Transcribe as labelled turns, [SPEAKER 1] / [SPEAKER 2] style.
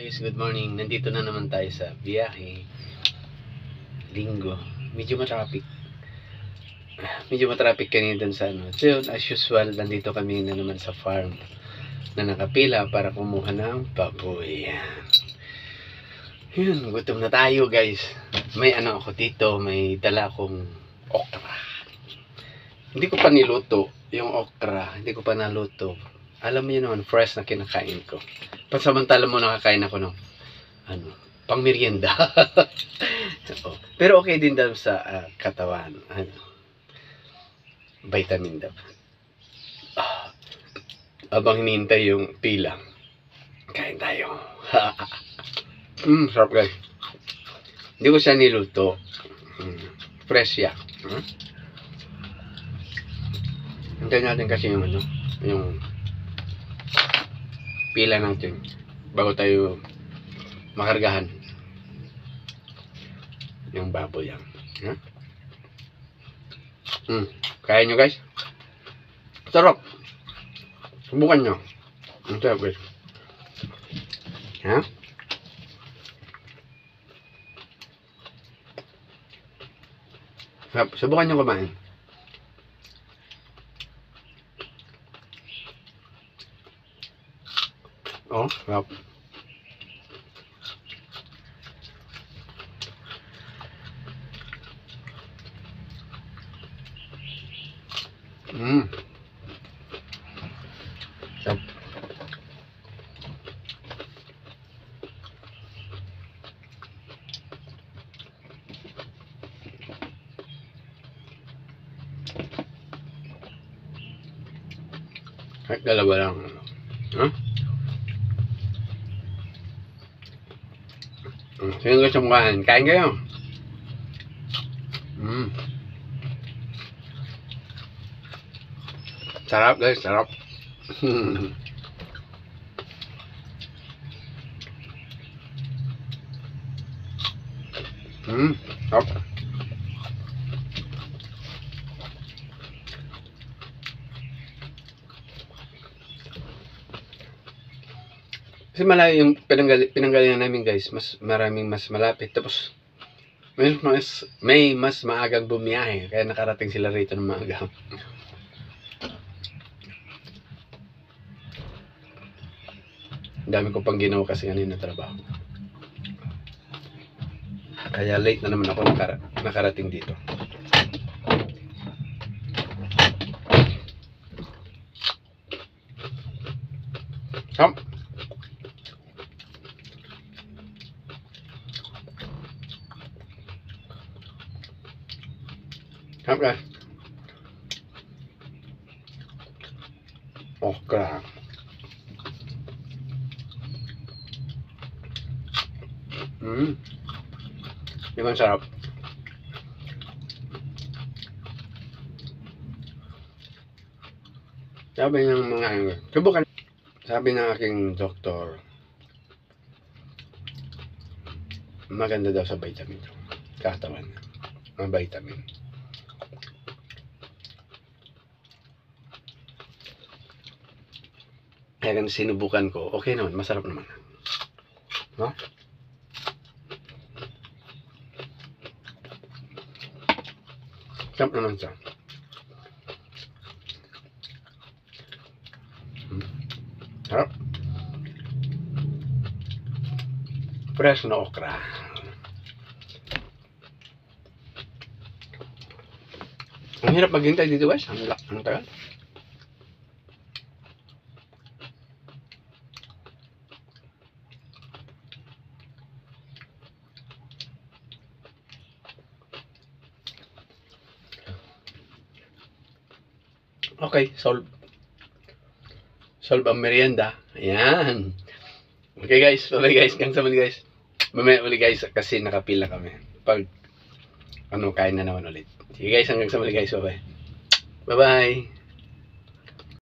[SPEAKER 1] Guys, good morning. Nandito na naman tayo sa biyahe. Linggo. Medyo matraffic. Kanina dun sa ano. So, as usual, nandito kami na naman sa farm na nakapila para kumuha ng baboy. Yun, gutom na tayo guys. May ano ako dito, may dala akong okra. Hindi ko pa niluto yung okra. Hindi ko pa naluto. Alam mo yun naman, fresh na kinakain ko. Pansamantala mo nakakain ako ng pang merienda. Oh. Pero okay din daw sa katawan. Vitamin daw. Abang hinihintay yung pila. Kain tayo. Sarap guys. Hindi ko siya niluto. Fresh siya. Hintayin natin kasi yung yung pila natin bago tayo makargahan yung baboy yan. Kaya nyo guys, sarap, subukan nyo, ang sarap guys. Subukan nyo kumain. Oh, sarap. Sarap. Kahit dalawa lang. Sino gusto mong kain? Kain kayo. Sarap guys, sarap. Sarap. Kasi malayo yung pinanggalingan namin guys, mas malapit. Tapos may mas maagang bumiyahe, kaya nakarating sila rito ng maaga. Dami ko pang ginawa kasi kanina trabaho, kaya late na naman ako nakarating dito. Sarap guys. Okra. Di ba sarap? Sabi ng mga subukan. Sabi ng aking doktor, maganda daw sa vitamin katawan. Ang vitamin. Kaya kan sinubukan ko, okay naman, masarap naman. No? Sarap naman siya. Sarap. Fresh na okra. Ang hirap maghintay dito guys. Ang tagal. Okay, solve ang merienda. Ayan. Okay guys, bye guys. Hanggang sa muli guys. Mamaya uli guys kasi nakapila kami. Pag kain na naman ulit. Sige guys, hanggang sa muli guys. Bye bye.